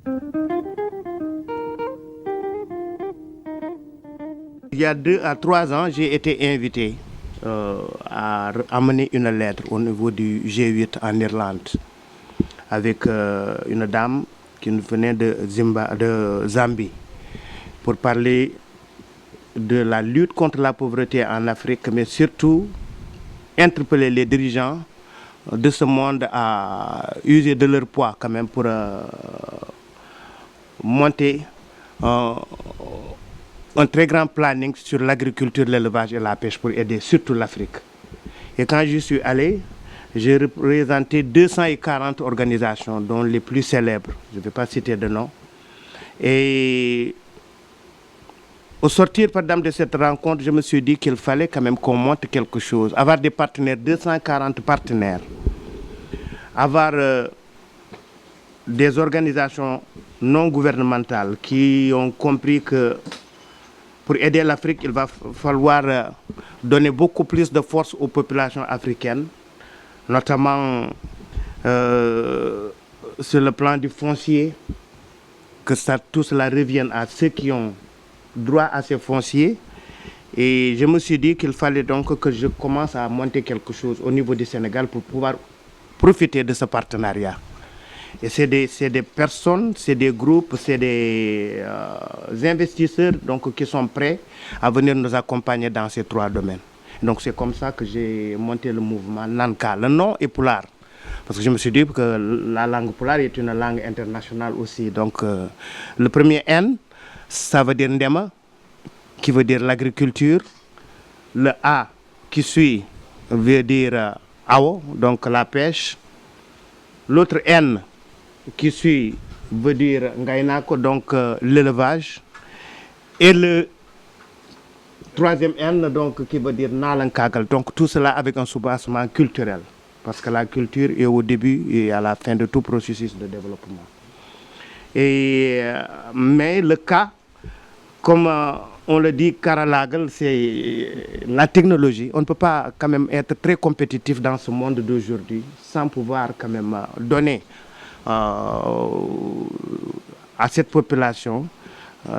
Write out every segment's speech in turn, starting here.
Il y a 2 à 3 ans, j'ai été invité à amener une lettre au niveau du G8 en Irlande avec une dame qui nous venait de Zambie pour parler de la lutte contre la pauvreté en Afrique, mais surtout interpeller les dirigeants de ce monde à user de leur poids quand même pour monter un très grand planning sur l'agriculture, l'élevage et la pêche pour aider surtout l'Afrique. Et quand je suis allé, j'ai représenté 240 organisations, dont les plus célèbres, je ne vais pas citer de nom. Et au sortir, par exemple, de cette rencontre, je me suis dit qu'il fallait quand même qu'on monte quelque chose, avoir des partenaires, 240 partenaires, avoir des organisations non gouvernementales qui ont compris que pour aider l'Afrique, il va falloir donner beaucoup plus de force aux populations africaines, notamment sur le plan du foncier, que tout cela revienne à ceux qui ont droit à ces fonciers. Et je me suis dit qu'il fallait donc que je commence à monter quelque chose au niveau du Sénégal pour pouvoir profiter de ce partenariat. Et c'est des personnes, c'est des groupes, c'est des investisseurs donc, qui sont prêts à venir nous accompagner dans ces 3 domaines. Donc c'est comme ça que j'ai monté le mouvement Nanka. Le nom est Pulaar, parce que je me suis dit que la langue Pulaar est une langue internationale aussi. Donc le premier N, ça veut dire Ndema, qui veut dire l'agriculture. Le A qui suit veut dire Awo, donc la pêche. L'autre N qui suit veut dire Ngainako, donc l'élevage. Et le 3e N, donc, qui veut dire Nalankagal. Donc tout cela avec un soubassement culturel. Parce que la culture est au début et à la fin de tout processus de développement. Mais le cas, comme on le dit, Karalagal, c'est la technologie. On ne peut pas quand même être très compétitif dans ce monde d'aujourd'hui sans pouvoir quand même donner à cette population,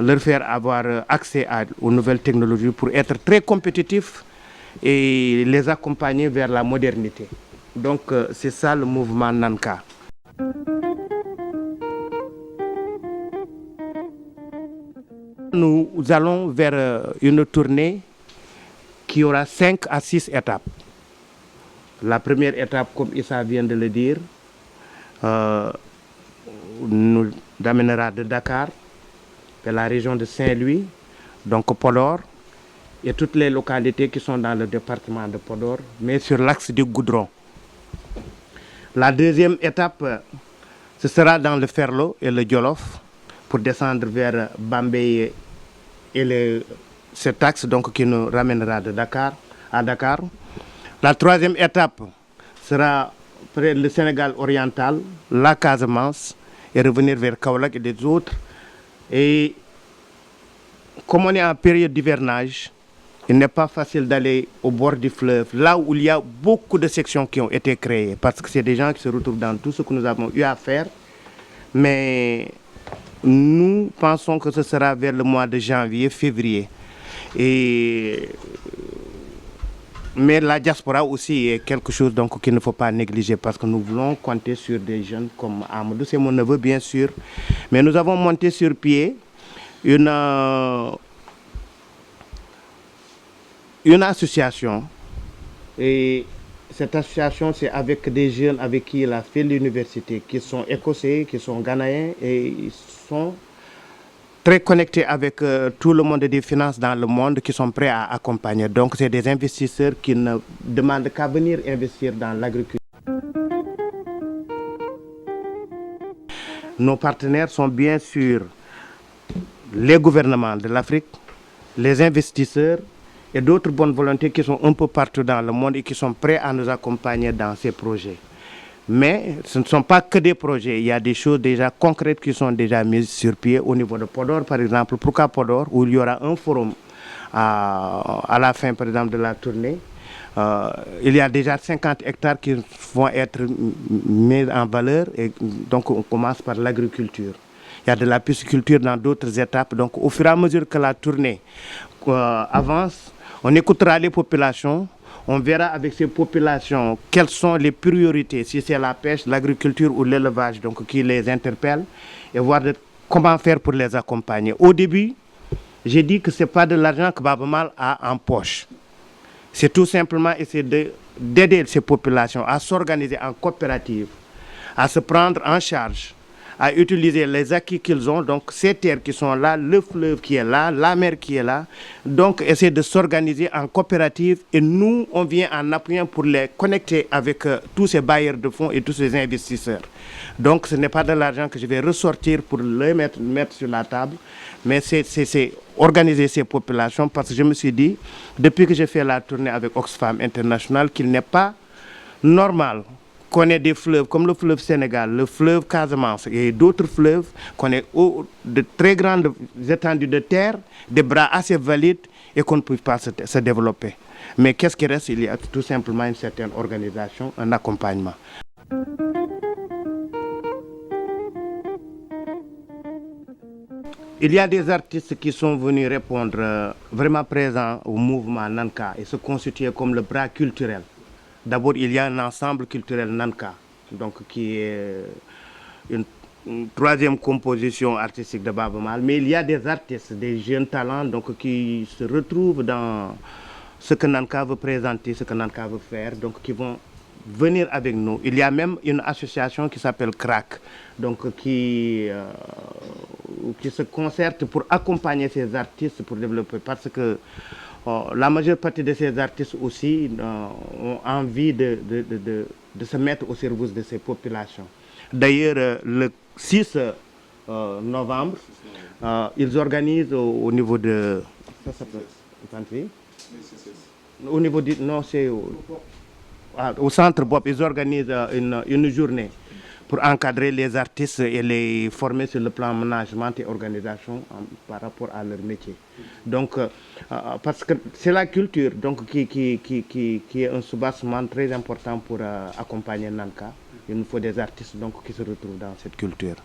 leur faire avoir accès aux nouvelles technologies pour être très compétitif et les accompagner vers la modernité. Donc c'est ça le mouvement Nanka. Nous allons vers une tournée qui aura 5 à 6 étapes. La première étape, comme Issa vient de le dire, nous amènera de Dakar vers la région de Saint-Louis, donc Podor, et toutes les localités qui sont dans le département de Podor, mais sur l'axe du Goudron. La deuxième étape, ce sera dans le Ferlo et le Djolof, pour descendre vers Bambey et cet axe donc, qui nous ramènera de Dakar à Dakar. La troisième étape sera près le Sénégal oriental, la Casamance, et revenir vers Kaolack et les autres. Et comme on est en période d'hivernage, il n'est pas facile d'aller au bord du fleuve, là où il y a beaucoup de sections qui ont été créées, parce que c'est des gens qui se retrouvent dans tout ce que nous avons eu à faire. Mais nous pensons que ce sera vers le mois de janvier, février. Mais la diaspora aussi est quelque chose donc, qu'il ne faut pas négliger parce que nous voulons compter sur des jeunes comme Amadou, c'est mon neveu bien sûr. Mais nous avons monté sur pied une association. Et cette association, c'est avec des jeunes avec qui il a fait l'université, qui sont écossais, qui sont ghanéens et ils sont très connectés avec tout le monde des finances dans le monde qui sont prêts à accompagner. Donc, c'est des investisseurs qui ne demandent qu'à venir investir dans l'agriculture. Nos partenaires sont bien sûr les gouvernements de l'Afrique, les investisseurs et d'autres bonnes volontés qui sont un peu partout dans le monde et qui sont prêts à nous accompagner dans ces projets. Mais ce ne sont pas que des projets, il y a des choses déjà concrètes qui sont déjà mises sur pied au niveau de Podor, par exemple. Pourquoi Podor, où il y aura un forum à la fin, par exemple, de la tournée. Il y a déjà 50 hectares qui vont être mis en valeur et donc on commence par l'agriculture. il y a de la pisciculture dans d'autres étapes. Donc au fur et à mesure que la tournée avance, on écoutera les populations, on verra avec ces populations quelles sont les priorités, si c'est la pêche, l'agriculture ou l'élevage, donc qui les interpellent, et voir comment faire pour les accompagner. Au début, j'ai dit que ce n'est pas de l'argent que Baaba Maal a en poche. C'est tout simplement essayer d'aider ces populations à s'organiser en coopérative, à se prendre en charge, à utiliser les acquis qu'ils ont, donc ces terres qui sont là, le fleuve qui est là, la mer qui est là, donc essayer de s'organiser en coopérative et nous, on vient en appuyant pour les connecter avec tous ces bailleurs de fonds et tous ces investisseurs. Donc ce n'est pas de l'argent que je vais ressortir pour le mettre sur la table, mais c'est organiser ces populations parce que je me suis dit, depuis que j'ai fait la tournée avec Oxfam International, qu'il n'est pas normal qu'on ait des fleuves comme le fleuve Sénégal, le fleuve Casamance et d'autres fleuves, qu'on ait de très grandes étendues de terre, des bras assez valides et qu'on ne puisse pas se développer. Mais qu'est-ce qui reste? Il y a tout simplement une certaine organisation, un accompagnement. Il y a des artistes qui sont venus répondre vraiment présents au mouvement Nanka et se constituer comme le bras culturel. D'abord, il y a un ensemble culturel Nanka, donc qui est une troisième composition artistique de Baaba Maal. Mais il y a des artistes, des jeunes talents donc, qui se retrouvent dans ce que Nanka veut présenter, ce que Nanka veut faire, donc qui vont venir avec nous. Il y a même une association qui s'appelle CRAC, donc qui se concerte pour accompagner ces artistes pour développer, parce que la majeure partie de ces artistes aussi ont envie de se mettre au service de ces populations. D'ailleurs, le 6 novembre, ils organisent au niveau de... Au niveau du... Non, c'est au centre Bob, ils organisent une journée pour encadrer les artistes et les former sur le plan management et organisation par rapport à leur métier. Donc, parce que c'est la culture donc, qui est un soubassement très important pour accompagner Nanka. Il nous faut des artistes donc, qui se retrouvent dans cette culture.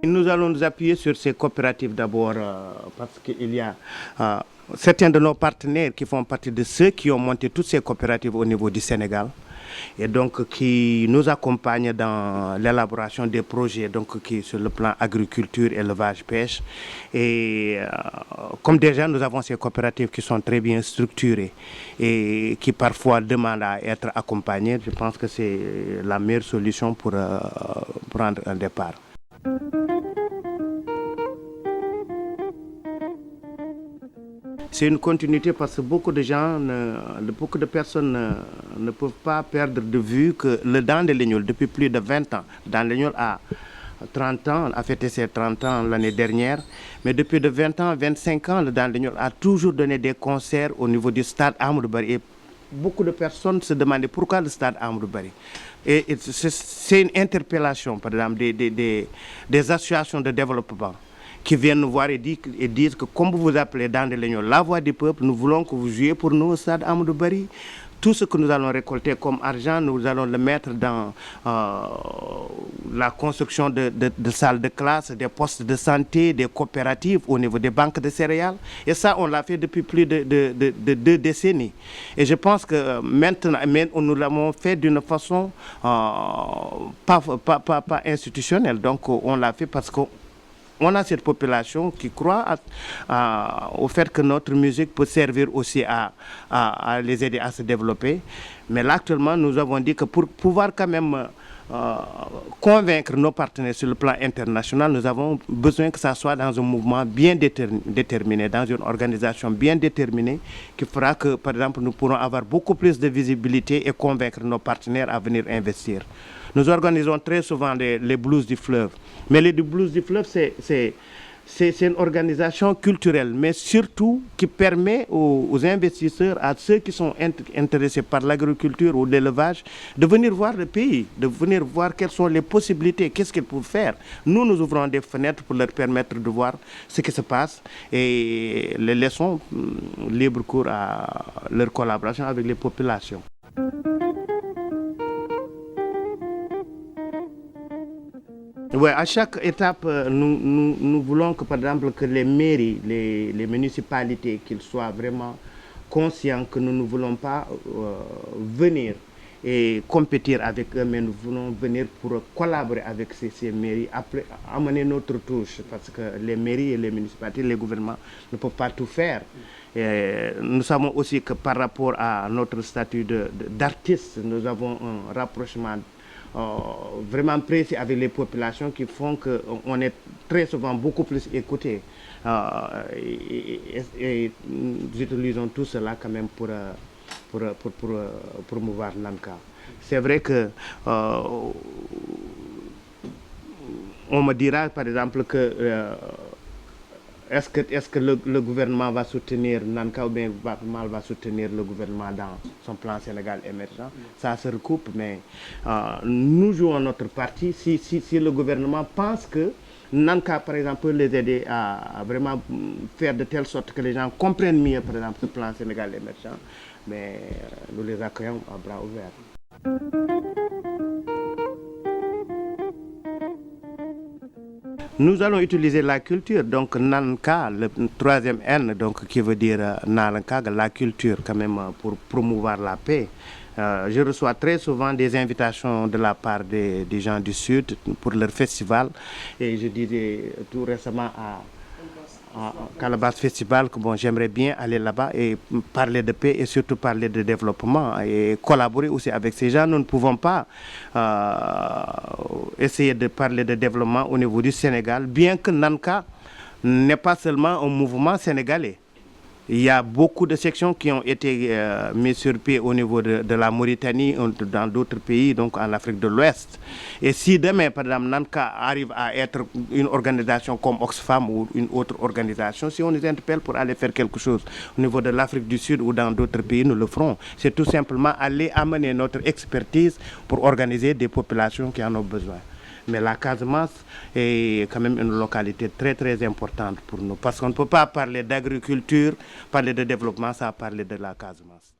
Nous allons nous appuyer sur ces coopératives d'abord parce qu'il y a certains de nos partenaires qui font partie de ceux qui ont monté toutes ces coopératives au niveau du Sénégal et donc qui nous accompagnent dans l'élaboration des projets donc, qui sur le plan agriculture, élevage, pêche. Et comme déjà nous avons ces coopératives qui sont très bien structurées et qui parfois demandent à être accompagnées, je pense que c'est la meilleure solution pour prendre un départ. C'est une continuité parce que beaucoup de gens, beaucoup de personnes ne peuvent pas perdre de vue que le Dan de Lignol, depuis plus de 20 ans, Dan de Lignol a 30 ans, a fêté ses 30 ans l'année dernière, mais depuis de 20 ans, 25 ans, le Dan de Lignol a toujours donné des concerts au niveau du stade Amadou Barry. Et beaucoup de personnes se demandaient pourquoi le stade Amadou Barry. Et c'est une interpellation, par exemple, des associations de développement qui viennent nous voir et disent que comme vous vous appelez Dan de Lignol, la voix du peuple, nous voulons que vous jouiez pour nous au stade Amadou Barry. Tout ce que nous allons récolter comme argent, nous allons le mettre dans la construction de salles de classe, des postes de santé, des coopératives au niveau des banques de céréales. Et ça, on l'a fait depuis plus de 2 décennies. Et je pense que maintenant, nous l'avons fait d'une façon pas institutionnelle. Donc, on l'a fait parce que on a cette population qui croit au fait que notre musique peut servir aussi à les aider à se développer. Mais là, actuellement, nous avons dit que pour pouvoir quand même convaincre nos partenaires sur le plan international, nous avons besoin que ça soit dans un mouvement bien déterminé, dans une organisation bien déterminée, qui fera que, par exemple, nous pourrons avoir beaucoup plus de visibilité et convaincre nos partenaires à venir investir. Nous organisons très souvent les blues du fleuve. Mais les blues du fleuve, c'est une organisation culturelle, mais surtout qui permet aux investisseurs, à ceux qui sont intéressés par l'agriculture ou l'élevage, de venir voir le pays, de venir voir quelles sont les possibilités, qu'est-ce qu'ils peuvent faire. Nous ouvrons des fenêtres pour leur permettre de voir ce qui se passe et les laissons libre cours à leur collaboration avec les populations. Ouais, à chaque étape, nous voulons que, par exemple, que les mairies, les municipalités, qu'ils soient vraiment conscients que nous ne voulons pas venir et compétir avec eux, mais nous voulons venir pour collaborer avec ces mairies, après, amener notre touche, parce que les mairies et les municipalités, les gouvernements ne peuvent pas tout faire. Et nous savons aussi que par rapport à notre statut d'artiste, nous avons un rapprochement vraiment précis avec les populations qui font qu'on est très souvent beaucoup plus écouté. Et nous utilisons tout cela quand même pour promouvoir Nanka. C'est vrai que on me dira par exemple que est-ce que le gouvernement va soutenir Nanka ou bien Mal va soutenir le gouvernement dans son plan Sénégal émergent? Ça se recoupe, mais nous jouons notre partie. Si le gouvernement pense que Nanka, par exemple, peut les aider à vraiment faire de telle sorte que les gens comprennent mieux, par exemple, ce plan Sénégal émergent, mais nous les accueillons à bras ouverts. Nous allons utiliser la culture, donc Nanka, le troisième N, donc, qui veut dire Nanka, la culture quand même pour promouvoir la paix. Je reçois très souvent des invitations de la part des gens du Sud pour leur festival. Et je disais tout récemment à Calabas Festival que bon, j'aimerais bien aller là-bas et parler de paix et surtout parler de développement et collaborer aussi avec ces gens. Nous ne pouvons pas essayer de parler de développement au niveau du Sénégal, bien que Nanka n'est pas seulement un mouvement sénégalais. Il y a beaucoup de sections qui ont été mises sur pied au niveau de la Mauritanie, dans d'autres pays, donc en Afrique de l'Ouest. Et si demain, par exemple, Nanka arrive à être une organisation comme Oxfam ou une autre organisation, si on nous interpelle pour aller faire quelque chose au niveau de l'Afrique du Sud ou dans d'autres pays, nous le ferons. C'est tout simplement aller amener notre expertise pour organiser des populations qui en ont besoin. Mais la Casamance est quand même une localité très très importante pour nous parce qu'on ne peut pas parler d'agriculture, parler de développement sans parler de la Casamance.